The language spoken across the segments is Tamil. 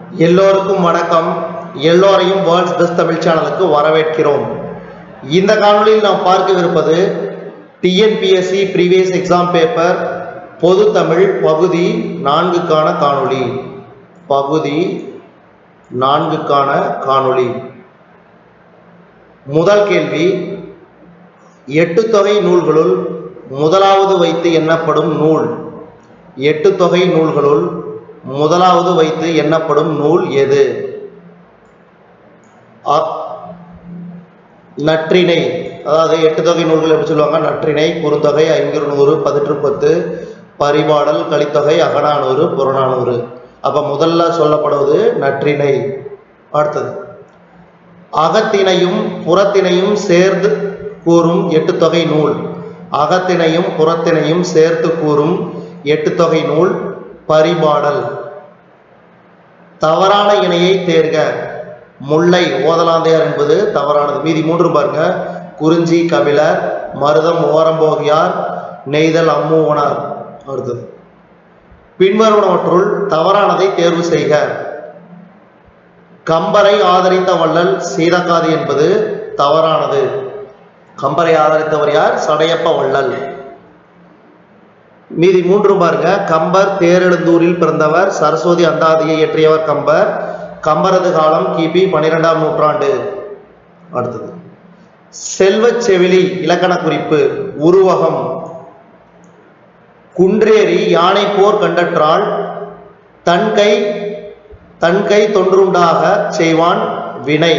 எல்லோருக்கும் வணக்கம். எல்லோரையும் வேர்ல்ட்ஸ் பெஸ்ட் தமிழ் சேனலுக்கு வரவேற்கிறோம். இந்த காணொலியில் நாம் பார்க்கவிருப்பது டிஎன்பிஎஸ்சி ப்ரீவியஸ் எக்ஸாம் பேப்பர் பொது தமிழ் பகுதி 4க்கான காணொளி. பகுதி 4க்கான காணொளி. முதல் கேள்வி, எட்டு தொகை நூல்களுள் முதலாவது வைத்து எண்ணப்படும் நூல். எட்டு தொகை நூல்களுள் முதலாவது வைத்து எண்ணப்படும் நூல் எது? நற்றிணை. அதாவது எட்டு தொகை நூல்கள் எப்படி சொல்லுவாங்க? நற்றிணை, குறுந்தொகை, ஐங்குறுநூறு, பதிற்றுப்பத்து, பரிபாடல், கலித்தொகை, அகநானூறு, புறநானூறு. அப்ப முதல்ல சொல்லப்படுவது நற்றிணை. அடுத்தது, அகத்தினையும் புறத்தினையும் சேர்ந்து கூறும் எட்டு தொகை நூல். அகத்தினையும் புறத்தினையும் சேர்த்து கூறும் எட்டு தொகை நூல் பரிபாடல். தவறான இணையை தேர்க. முல்லை ஓதலாந்தையார் என்பது தவறானது. மீதி மூன்று பாருங்க: குறிஞ்சி கபிலர், மருதம் ஓரம்போகியார், நெய்தல் அம்மூவனார். அடுத்தது, பின்வருவனவற்றுள் தவறானதை தேர்வு செய்க. கம்பரை ஆதரித்த வள்ளல் சீதக்காதி என்பது தவறானது. கம்பரை ஆதரித்தவர் யார்? சடையப்ப வள்ளல். மீதி மூன்று பாருங்க: கம்பர் தேரெழுந்தூரில் பிறந்தவர், சரஸ்வதி அந்தாதியை இயற்றியவர் கம்பர், கம்பரது காலம் கிபி 12ஆம் நூற்றாண்டு. அடுத்தது, செல்வச் செவிலி இலக்கண குறிப்பு. உருவகம்: குன்றேறி யானை போர் கண்டற்றால் தன் கை தொன்றுண்டாக செய்வான் வினை.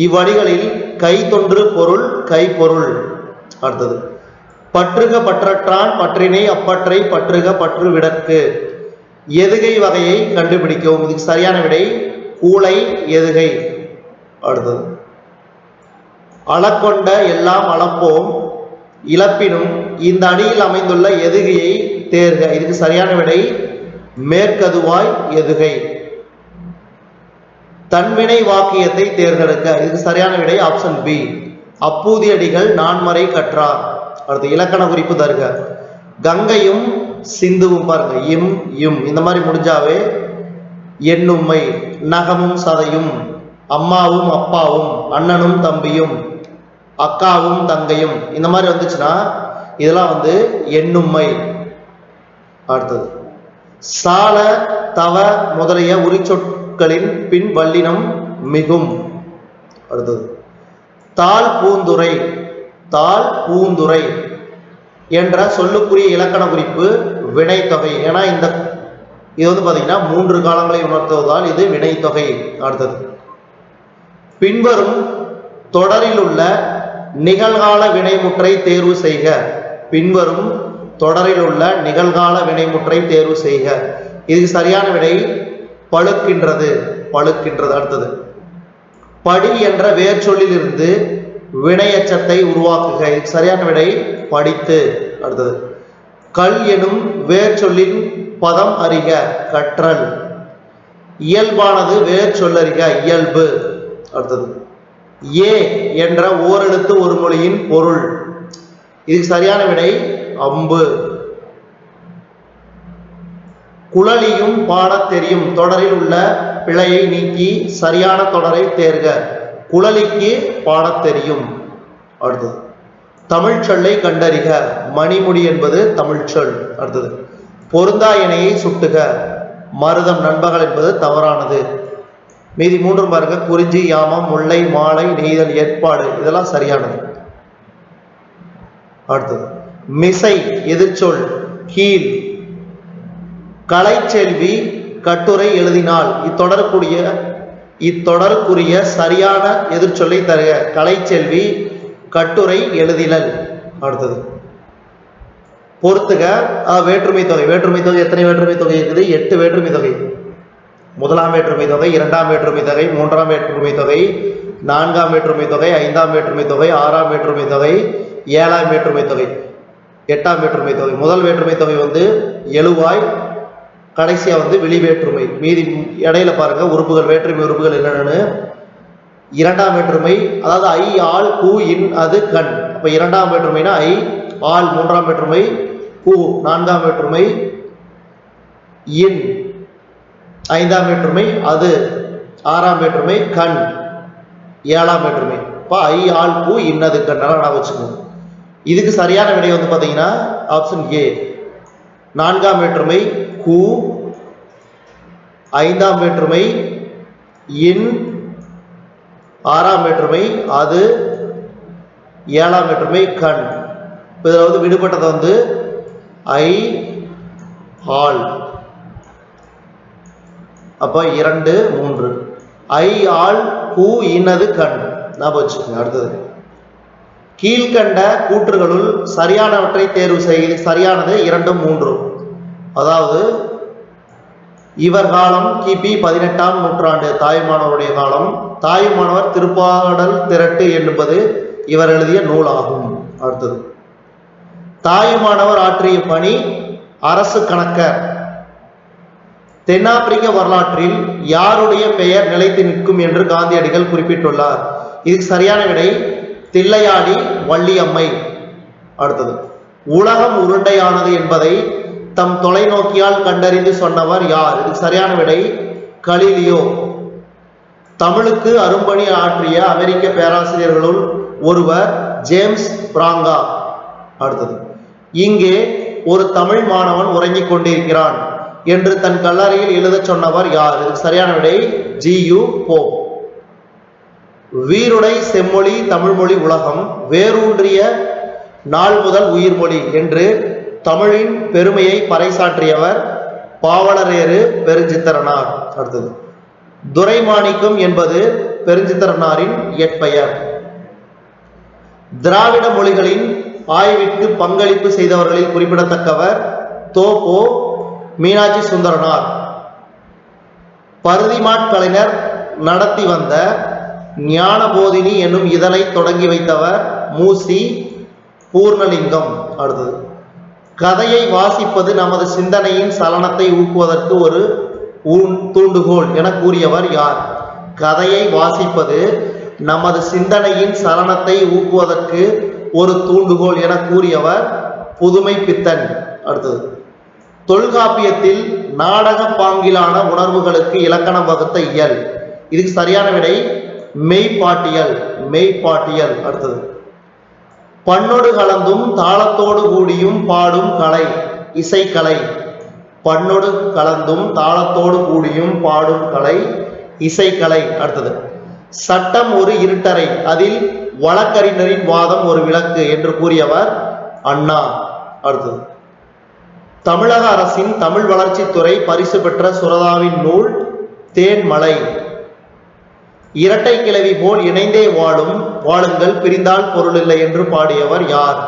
இவ்வடிகளில் கை தொன்று பொருள் கைப்பொருள். அடுத்தது, பற்றுக பற்றற்றான் பற்றினை அப்பற்றை பற்றுக பற்று விடற்கு. எதுகை வகையை கண்டுபிடிக்கவும். இதுக்கு சரியான விடை கூளை எதுகை. அடுத்தது, அளக்கொண்ட எல்லாம் அளப்போம் இழப்பினும் இந்த அடியில் அமைந்துள்ள எதுகையை தேர்க. இதுக்கு சரியான விடை மேற்கதுவாய் எதுகை. தன்வினை வாக்கியத்தை தேர்ந்தெடுக்க. இதுக்கு சரியான விடை ஆப்ஷன் பி அப்பூதியடிகள் நான்மறை கற்றார். அடுத்து, இலக்கண குறிப்பு தருக. கங்கையும் சிந்துவும் பாருங்க, இம் இம் இந்த மாதிரி முடிஞ்சாவே எண்ணும்மை. நகமும் சதையும், அம்மாவும் அப்பாவும், அண்ணனும் தம்பியும், அக்காவும் தங்கையும் இந்த மாதிரி வந்துச்சுன்னா இதெல்லாம் எண்ணும்மை. அடுத்தது, சால தவ முதலிய உரிச்சொற்களின் பின் வல்லினம் மிகும். அடுத்தது, தாள் பூந்துரை. தாள் பூந்துரை என்ற சொல்லுக்குரிய இலக்கண குறிப்பு வினைத்தொகை. ஏன்னா இது பார்த்தீங்கன்னா 3 காலங்களை உணர்த்துவதால் இது வினைத்தொகை. அடுத்தது, பின்வரும் தொடரில் உள்ள நிகழ்கால வினைமுற்றை தேர்வு செய்க. பின்வரும் தொடரில் உள்ள நிகழ்கால வினைமுற்றை தேர்வு செய்க. இதுக்கு சரியான விடை பழுக்கின்றது. பழுக்கின்றது. அடுத்தது, படி என்ற வேர் சொல்லில் இருந்து வினையச்சத்தை உருவாக்குக. இதுக்கு சரியான விடை படித்து. அடுத்தது, கல் எனும் வேர் சொல்லின் பதம் அறிக. கற்றல். இயல்பானது வேர் சொல்லறிக. இயல்பு. அடுத்தது, ஏ என்ற ஓரெழுத்து ஒரு மொழியின் பொருள். இதுக்கு சரியான விடை அம்பு. குழலியும் பாடத் தெரியும் தொடரில் உள்ள பிழையை நீக்கி சரியான தொடரை தேர்க. குழலிக்கு பாடத் தெரியும். அடுத்தது, தமிழ் சொல்லை கண்டறிக. மணிமுடி என்பது தமிழ் சொல். அடுத்தது, பொருந்தா இணையை சுட்டுக. மருதம் நண்பகல் என்பது தவறானது. மீதி மூன்று பாருங்க: குறிஞ்சி, யாமம், முல்லை, மாலை, நெய்தல், ஏற்பாடு இதெல்லாம் சரியானது. அடுத்தது, மிசை எதிர்ச்சொல் கீழ். கலைச்செல்வி கட்டுரை எழுதினால் இத்தொடருக்குரிய சரியான எதிர்ச்சொல்லை தருக. கலைச்செல்வி கட்டுரை எழுதினல். அடுத்தது, பொறுத்துக வேற்றுமை தொகை. வேற்றுமை தொகை எத்தனை வேற்றுமை தொகை இருக்குது? 8 வேற்றுமை தொகை. முதலாம் வேற்றுமை தொகை, இரண்டாம் வேற்றுமை தொகை, மூன்றாம் வேற்றுமை தொகை, நான்காம் வேற்றுமை தொகை, ஐந்தாம் வேற்றுமை தொகை, ஆறாம் வேற்றுமை தொகை, ஏழாம் வேற்றுமை தொகை, எட்டாம் வேற்றுமை தொகை. முதல் வேற்றுமை தொகை எழுவாய், கடைசியா வெளிவேற்றுமை. மீதி இடையில பாருங்க உறுப்புகள், வேற்றுமை உறுப்புகள் என்னென்னு. இரண்டாம் வேற்றுமை அதாவது ஐ ஆள் கூ இன் அது கண். அப்ப இரண்டாம் வேற்றுமைனா ஐ ஆள், மூன்றாம் வேற்றுமை கூ, நான்காம் வேற்றுமை இன், ஐந்தாம் வேற்றுமை அது, ஆறாம் வேற்றுமை கண், ஏழாம் வேற்றுமை. இப்போ ஐ ஆள் பூ இன்னது கண் நான் வச்சுக்கணும். இதுக்கு சரியான விடை வந்து பார்த்தீங்கன்னா ஆப்ஷன் ஏ. நான்காம் வேற்றுமை கூ, ஐந்தாம் வேற்றுமை இன், ஆறாம் வேற்றுமை அது, ஏழாம் வேற்றுமை கண். இதில் வந்து விடுபட்டதை வந்து ஐ ஆள். அப்போ 2, 3 ஐ ஆள் பூ இன்னது கண் நான் வச்சுக்கோங்க. அடுத்தது கீழ்கண்ட கூற்றுகளுள் சரியானவற்றை தேர்வு செய்ய. சரியானது 2, 3. அதாவது இவர் காலம் கிபி 18ஆம் நூற்றாண்டு, தாயுமானவருடைய காலம். தாயுமானவர் திருப்பாடல் திரட்டு என்பது இவர் எழுதிய நூலாகும். அடுத்தது தாயுமானவர் ஆற்றிய பணி அரசு கணக்கர். தென்னாப்பிரிக்க வரலாற்றில் யாருடைய பெயர் நிலைத்து நிற்கும் என்று காந்தியடிகள் குறிப்பிட்டுள்ளார். இதுக்கு சரியான விடை தில்லையாடி வள்ளியம்மை. அடுத்தது உலகம் உருண்டையானது என்பதை தம் தொலைநோக்கியால் கண்டறிந்து சொன்னவர் யார்? இதுக்கு சரியான விடை கலீலியோ. தமிழுக்கு அரும்பணி ஆற்றிய அமெரிக்க பேராசிரியர்களுள் ஒருவர் ஜேம்ஸ் பிராங்கா. அடுத்தது இங்கே ஒரு தமிழ் மாணவன் உறங்கிக் கொண்டிருக்கிறான் என்று தன் கல்லறையில் எழுத சொன்னவர் யார்? இதுக்கு சரியான விடை ஜி.யு. போப். வீருடை செம்மொழி தமிழ்மொழி உலகம் வேரூன்றிய நாள் முதல் உயிர்மொழி என்று தமிழின் பெருமையை பறைசாற்றியவர் பாவலரேறு பெருஞ்சித்திரனார். அடுத்தது துரைமாணிக்கம் என்பது பெருஞ்சித்திரனாரின் இயற்பெயர். திராவிட மொழிகளின் ஆய்விற்கு பங்களிப்பு செய்தவர்களில் குறிப்பிடத்தக்கவர் தோப்போ மீனாட்சி சுந்தரனார். பருதிமாட் கலைஞர் நடத்தி வந்த ஞானபோதினி என்னும் இதழை தொடங்கி வைத்தவர் மூசி பூர்ணலிங்கம். அடுத்தது கதையை வாசிப்பது நமது சிந்தனையின் சலனத்தை ஊக்குவதற்கு ஒரு தூண்டுகோல் என கூறியவர் யார்? கதையை வாசிப்பது நமது சிந்தனையின் சலனத்தை ஊக்குவதற்கு ஒரு தூண்டுகோல் என கூறியவர் புதுமை பித்தன். அடுத்தது தொல்காப்பியத்தில் நாடக பாங்கிலான உணர்வுகளுக்கு இலக்கணம் வகுத்த இயல். இதுக்கு சரியான விடை மெய்ப்பாட்டியல். மெய்ப்பாட்டியல். அடுத்தது பண்ணோடு கலந்தும் தாளத்தோடு கூடியும் பாடும் கலை இசைக்கலை. பண்ணோடு கலந்தும் தாளத்தோடு கூடியும் பாடும் கலை இசைக்கலை. அடுத்தது சட்டம் ஒரு இருட்டறை, அதில் வழக்கறிஞரின் வாதம் ஒரு விளக்கு என்று கூறியவர் அண்ணா. அடுத்தது தமிழக அரசின் தமிழ் வளர்ச்சித்துறை பரிசு பெற்ற சுரதாவின் நூல் தேன்மலை. இரட்டை கிளவி போல் இணைந்தே வாழுங்கள் பிரிந்தால் பொருள் இல்லை என்று பாடியவர் யார்?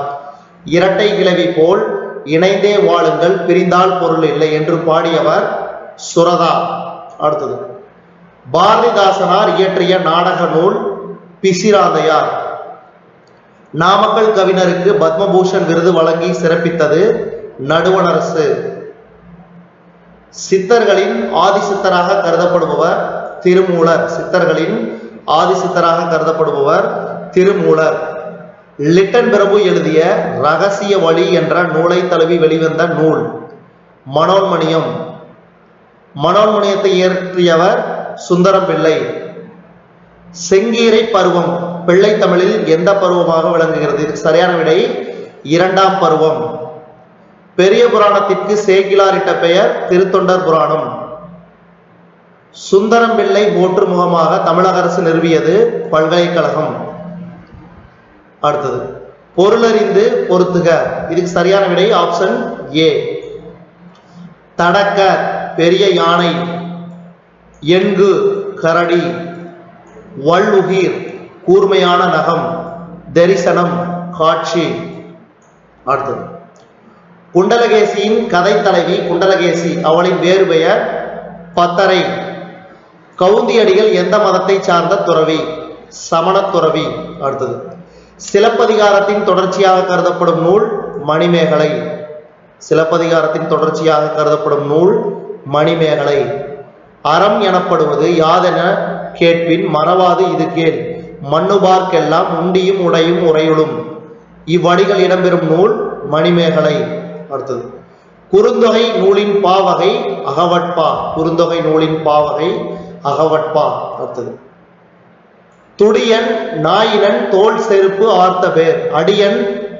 இரட்டை கிளவி போல் இணைந்தே வாழுங்கள் பிரிந்தால் பொருள் இல்லை என்று பாடியவர் சுரதா. அடுத்தது பாரதிதாசனார் இயற்றிய நாடக நூல் பிசிராந்தையார். நாமக்கல் கவிஞருக்கு பத்மபூஷன் விருது வழங்கி சிறப்பித்தது நடுவணரசு. சித்தர்களின் ஆதிசித்தராக கருதப்படுபவர் திருமூலர். சித்தர்களின் ஆதிசித்தராக கருதப்படுபவர் திருமூலர். லிட்டன் பிரபு எழுதிய ரகசிய வழி என்ற நூலை தழுவி வெளிவந்த நூல் மனோன்மணியம். மனோன்மணியத்தை இயற்றியவர் சுந்தரம் பிள்ளை. செங்கீரை பருவம் பிள்ளை தமிழில் எந்த பருவமாக விளங்குகிறது? இதுக்கு சரியான விடை 2ஆம் பருவம். பெரிய புராணத்திற்கு சேக்கிலாரிட்ட பெயர் திருத்தொண்டர் புராணம். சுந்தரம் பிள்ளை போற்று முகமாக தமிழக அரசு நிறுவியது பல்கலைக்கழகம். அடுத்தது பொருளறிந்து பொருத்துக. இதுக்கு சரியான விடை ஆப்ஷன் ஏ. தடக்க பெரிய யானை, எண்கு கரடி, வள்ளுகிர் கூர்மையான நகம், தரிசனம் காட்சி. அடுத்தது குண்டலகேசியின் கதை தலைவி குண்டலகேசி, அவளின் வேறு பெயர் பத்தரை. கவுந்தியடிகள் எந்த மதத்தை சார்ந்த துறவி? சமண துறவி. அடுத்தது சிலப்பதிகாரத்தின் தொடர்ச்சியாக கருதப்படும் நூல் மணிமேகலை. சிலப்பதிகாரத்தின் தொடர்ச்சியாக கருதப்படும் நூல் மணிமேகலை. அறம் எனப்படுவது யாதென கேட்பின் மறவாது இது கேள், மண்ணுபார்க்கெல்லாம் உண்டியும் உடையும் உரையுளும். இவ்வடிகள் இடம்பெறும் நூல் மணிமேகலை. அடுத்தது குறுந்தொகை நூலின் பாவகை அகவட்பா. குறுந்தொகை நூலின் பாவகை அகவட்பா. அடுத்தது துடியன் நாயினன் தோல் செருப்பு ஆர்த்த பேர் அடியன்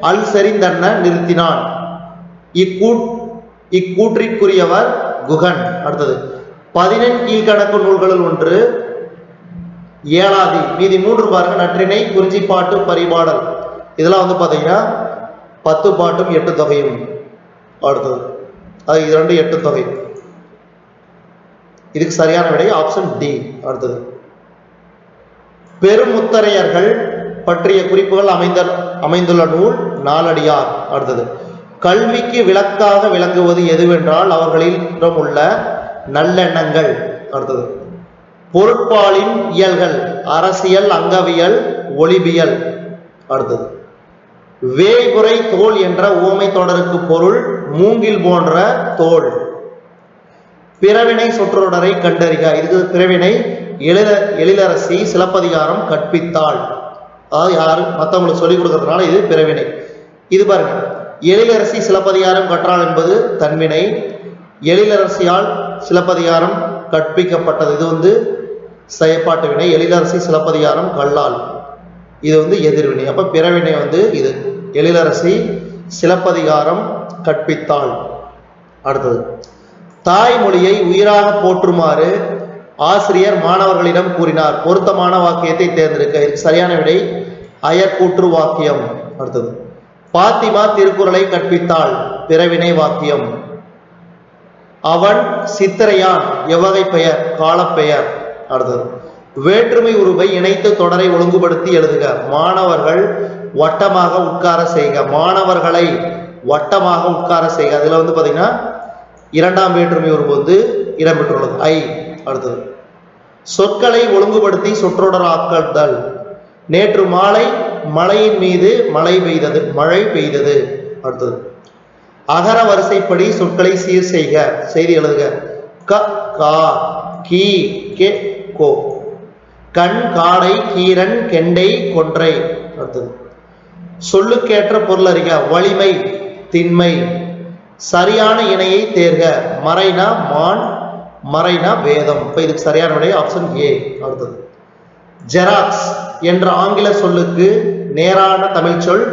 அல் செறிந்தன்ன நிறுத்தினான். இக்கூற்றிற்குரியவர் குகன். அடுத்தது 11 கீழ்கணக்கு நூல்களுள் ஒன்று ஏழாதி. மீதி 3 பாருங்க. நற்றிணை, குறிஞ்சிப்பாட்டு, பரிபாடல். இதெல்லாம் பாத்தீங்கன்னா 10 பாட்டும் 8 தொகையும். அடுத்தது அது இது 2 8 தொகை. இதுக்கு சரியான விடை ஆப்ஷன் டி. அடுத்தது பெருமுத்தரையர்கள் பற்றிய குறிப்புகள் அமைந்துள்ள நூல் நாலடியார். அடுத்தது கல்விக்கு விளக்காக விளங்குவது எதுவென்றால் அவர்களிடம் உள்ள நல்லெண்ணங்கள். அடுத்தது பொருட்பாலின் இயல்கள் அரசியல், அங்கவியல், ஒளிபியல். அடுத்தது வேய்புரை தோல் என்ற உவமை தொடருக்கு பொருள் மூங்கில் போன்ற தோல். பிறவினை சொற்றொடரை கண்டறிக. இதுக்கு பிறவினை எழிலரசி சிலப்பதிகாரம் கற்பித்தாள். அதாவது யாரு மற்றவங்களுக்கு சொல்லிக் கொடுக்கறதுனால இது பிறவினை. இது பாருங்க, எழிலரசி சிலப்பதிகாரம் கற்றாள் என்பது தன்வினை. எழிலரசியால் சிலப்பதிகாரம் கற்பிக்கப்பட்டது இது செயற்பாட்டு வினை. எழிலரசி சிலப்பதிகாரம் கல்லால் இது எதிர்வினை. அப்ப பிறவினை இது எழிலரசி சிலப்பதிகாரம் கற்பித்தாள். அடுத்தது தாய்மொழியை உயிராக போற்றுமாறு ஆசிரியர் மாணவர்களிடம் கூறினார். பொருத்தமான வாக்கியத்தை தேர்ந்தெடுக்க. சரியான விடை அயற்கூற்று வாக்கியம். அடுத்தது பாத்திமா திருக்குறளை கற்பித்தாள். பிறவினை வாக்கியம். அவன் சித்திரையான் எவ்வகை பெயர்? காலப்பெயர். அடுத்தது வேற்றுமை உருவை இணைத்து தொடரை ஒழுங்குபடுத்தி எழுதுக. மாணவர்கள் வட்டமாக உட்கார செய்க. மாணவர்களை வட்டமாக உட்கார செய்க. அதுல பாத்தீங்கன்னா 2ஆம் வேற்றுமை உருவு இடம்பெற்றுள்ளது ஐ. அடுத்தது சொற்களை ஒழுங்குபடுத்தி சொற்றொடராக்குதல். நேற்று மாலை மலையின் மீது மழை பெய்தது. அடுத்தது அகர வரிசைப்படி சொற்களை சீர் செய்க. செய்தி எழுதுக. க கா கீ கே கோ. கண் காடை கீரன் கெண்டை கொன்றை. அடுத்தது சொல்லுக்கேற்ற பொருள் அறிக. வலிமை திண்மை. சரியான இணையை தேர்க. மறைனா மான், மறைனா வேதம். இப்ப இதுக்கு சரியான விடை ஆப்ஷன் ஏ. அடுத்தது ஜெராக்ஸ் என்ற ஆங்கில சொல்லுக்கு நேரான தமிழ் சொல்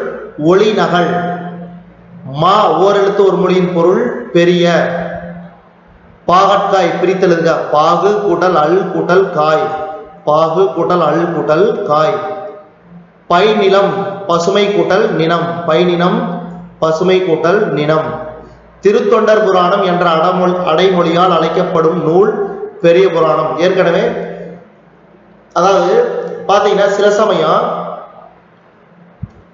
ஒளி நகல். மா ஓரெழுத்து ஒரு மொழியின் பொருள் பெரிய. பாகற்காய் பிரித்தெழுதுக. பாகு கூட்டல் அல் கூட்டல் காய். பாகு கூட்டல் அல் கூட்டல் காய். பைநிலம் பசுமை கூட்டல் நினம். பைநினம் பசுமை கூட்டல் நினம். திருத்தொண்டர் புராணம் என்ற அடைமொழியால் அழைக்கப்படும் நூல் பெரிய புராணம். ஏற்கனவே அதாவது பாத்தீங்கன்னா சில சமயம்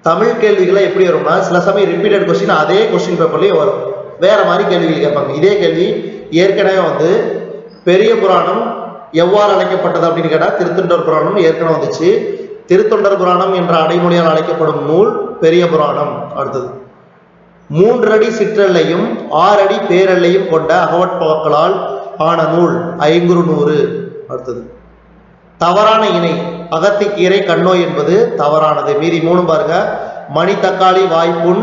தமிழ் கேள்விகளை எப்படி வரும்னா சில சமயம் ரிப்பீட்டட் கொஸ்டின் அதே கொஸ்டின் பேப்பர்லயே வரும். வேற மாதிரி கேள்விகள் கேட்பாங்க. இதே கேள்வி ஏற்கனவே பெரிய புராணம் எவ்வாறு அழைக்கப்பட்டது அப்படின்னு கேட்டா திருத்தொண்டர் புராணம் ஏற்கனவே வந்துச்சு. திருத்தொண்டர் புராணம் என்ற அடைமொழியால் அழைக்கப்படும் நூல் பெரிய புராணம். அடுத்தது 3 அடி சிற்றல்லையும் 6 அடி பேரல்லையும் கொண்ட அகவட்பாக்களால் ஆன நூல் ஐங்குறுநூறு. அடுத்தது தவறான இணை அகத்திக்கீரை கண்ணோய் என்பது தவறானது. மீதி 3 பாருங்க. மணி தக்காளி வாய்ப்புண்,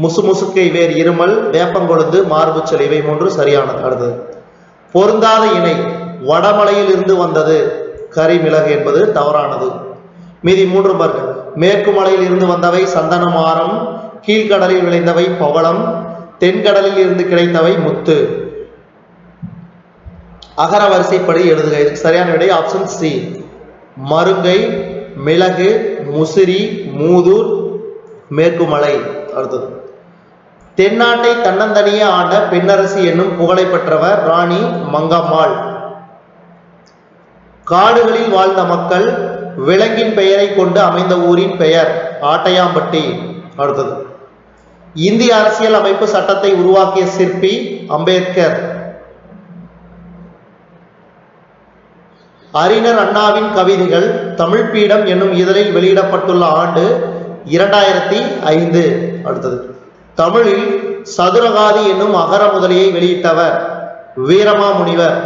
முசுமுசுக்கை வேர் இருமல், வேப்பங்கொழுந்து மார்பு செல். இவை 3 சரியானது. அடுத்தது பொருந்தாத இணை வடமலையில் இருந்து வந்தது கரிமிளகு என்பது தவறானது. மீதி 3 பாருங்க. மேற்கு மலையில் இருந்து வந்தவை சந்தனம் ஆரம், கீழ்கடலில் விளைந்தவை பவளம், தென்கடலில் இருந்து கிடைத்தவை முத்து. அகர வரிசைப்படி எழுதுக. இதுக்கு சரியான விடை ஆப்ஷன் சி. மருங்கை, மிளகு, முசிறி, மூதூர், மேற்குமலை. அடுத்தது தென்னாட்டை தன்னந்தனியே ஆண்ட பெண்ணரசி என்னும் புகழை பெற்றவர் ராணி மங்கம்மாள். காடுகளில் வாழ்ந்த மக்கள் விலங்கின் பெயரை கொண்டு அமைந்த ஊரின் பெயர் ஆட்டையாம்பட்டி. அடுத்தது இந்திய அரசியல் அமைப்பு சட்டத்தை உருவாக்கிய சிற்பி அம்பேத்கர். அறிஞர் அண்ணாவின் கவிதைகள் தமிழ் பீடம் என்னும் இதழில் வெளியிடப்பட்டுள்ள ஆண்டு 2005. அடுத்தது தமிழில் சதுரகாதி என்னும் அகர முதலியை வெளியிட்டவர் வீரமாமுனிவர்.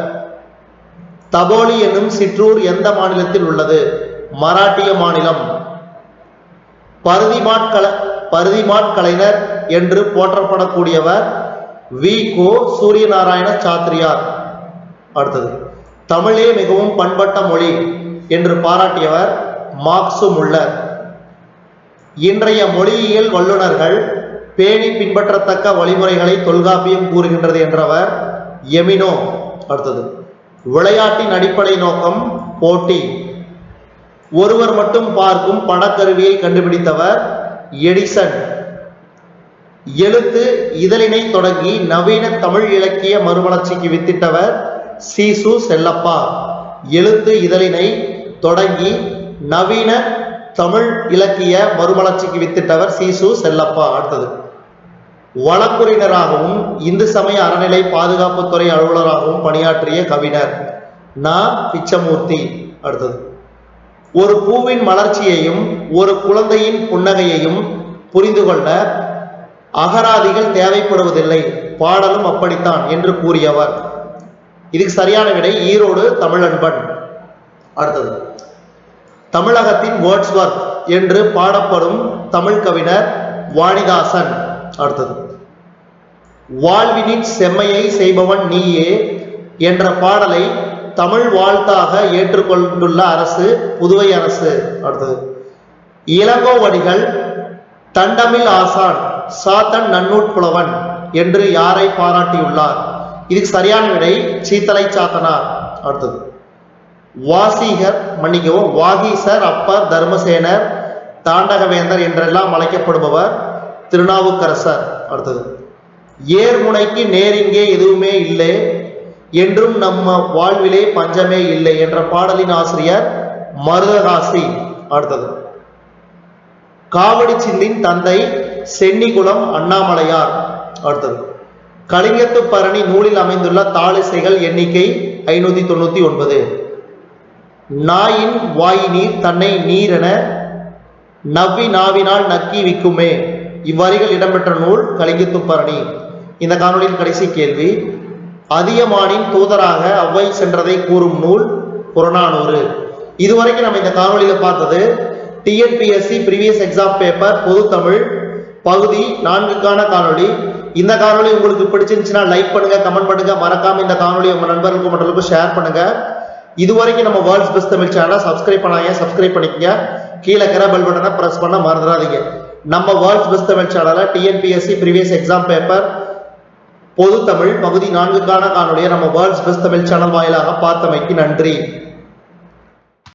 தபோலி என்னும் சிற்றூர் எந்த மாநிலத்தில் உள்ளது? மராட்டிய மாநிலம். பருதிமாட் கலைஞர் என்று போற்றப்படக்கூடியவர் வி கோ சூரியநாராயண சாத்திரியார். அடுத்தது, தமிழே மிகவும் பண்பட்ட மொழி என்று பாராட்டியவர் மார்க்சு முல்லர். இன்றைய மொழியியல் வல்லுநர்கள் பேணி பின்பற்றத்தக்க வழிமுறைகளை தொல்காப்பியம் கூறுகின்றது என்றவர் எமினோ. அடுத்தது, விளையாட்டின் அடிப்படை நோக்கம் போட்டி. ஒருவர் மட்டும் பார்க்கும் படக்கருவியை கண்டுபிடித்தவர் எடிசன். எழுத்து இதழினை தொடங்கி நவீன தமிழ் இலக்கிய மறுமலர்ச்சிக்கு வித்திட்டவர் சீசு செல்லப்பா. எழுத்து இதழினை தொடங்கி நவீன தமிழ் இலக்கிய மறுமலர்ச்சிக்கு வித்திட்டவர் சீசு செல்லப்பா. அடுத்தது, வழக்குரைஞராகவும் இந்து சமய அறநிலை பாதுகாப்புத்துறை அலுவலராகவும் பணியாற்றிய கவிஞர் நா. பிச்சமூர்த்தி. அடுத்தது, ஒரு பூவின் மலர்ச்சியையும் ஒரு குழந்தையின் புன்னகையையும் புரிந்து கொள்ள அகராதிகள் தேவைப்படுவதில்லை, பாடலும் அப்படித்தான் என்று கூறியவர். இதுக்கு சரியான விடை ஈரோடு தமிழன்பன். அடுத்தது, தமிழகத்தின் வேர்ட்ஸ்வர்த் என்று பாடப்படும் தமிழ் கவிஞர் வாணிதாசன். அடுத்தது, வாழ்வினின் செம்மையை செய்பவன் நீயே என்ற பாடலை தமிழ் வாழ்த்தாக ஏற்றுக்கொண்டுள்ள அரசு புதுவை அரசு. அடுத்தது, இளங்கோவடிகள் தண்டமில் ஆசான் சாத்தன் நன்னூட்புலவன் என்று யாரை பாராட்டியுள்ளார்? இதுக்கு சரியான விடை சீத்தலை சாத்தனார். அடுத்தது, வாகீசர் அப்பர் தர்மசேனர் தாண்டகவேந்தர் என்றெல்லாம் அழைக்கப்படுபவர் திருநாவுக்கரசர். அடுத்தது, ஏர்முனைக்கு நேரிங்கே எதுவுமே இல்லை என்றும் நம்ம வாழ்விலே பஞ்சமே இல்லை என்ற பாடலின் ஆசிரியர் மருதகாசி. அடுத்தது, காவடி சிந்தின் தந்தை சென்னிகுளம் அண்ணாமலையார். அடுத்தது, கலிங்கத்து பரணி நூலில் அமைந்துள்ள தாளிசைகள் எண்ணிக்கை 599. நாயின் வாயினீர் தன்னை நீரென நவ்வி நாவினால் நக்கி விக்குமே இவ்வரிகள் இடம்பெற்ற நூல் கலிங்கத்து பரணி. இந்த காணொலியின் கடைசி கேள்வி, அதியமானின் தூதராக அவ்வை சென்றதை கூறும் நூல் புறநானூறு. இதுவரைக்கும் நம்ம இந்த காணொலியில பார்த்தது டிஎன்பிஎஸ்சி ப்ரீவியஸ் எக்ஸாம் பேப்பர் பொது தமிழ் பகுதி 4க்கான காணொலி. இந்த காணொலி உங்களுக்கு பிடிச்சிருந்துச்சுன்னா லைக் பண்ணுங்க, கமெண்ட் பண்ணுங்க, மறக்காம இந்த காணொலி உங்க நண்பர்களுக்கு மற்றவர்களுக்கும் ஷேர் பண்ணுங்க. இதுவரைக்கும் நம்ம வேர்ல்ட்ஸ் பெஸ்ட் தமிழ் சேனலை சப்ஸ்கிரைப் பண்ணாங்க, சப்ஸ்கிரைப் பண்ணிக்கங்க. கீழே இருக்கிற பெல் பட்டனை பிரஸ் பண்ண மறந்துடாதீங்க. நம்ம வேர்ல்ட்ஸ் பெஸ்ட் தமிழ் சேனலை டிஎன்பிஎஸ்சி ப்ரீவியஸ் எக்ஸாம் பேப்பர் பொது தமிழ் பகுதி 4க்கான காணொலியை நம்ம வேர்ல்ட்ஸ் பெஸ்ட் தமிழ் சேனல் வாயிலாக பார்த்தமைக்கு நன்றி.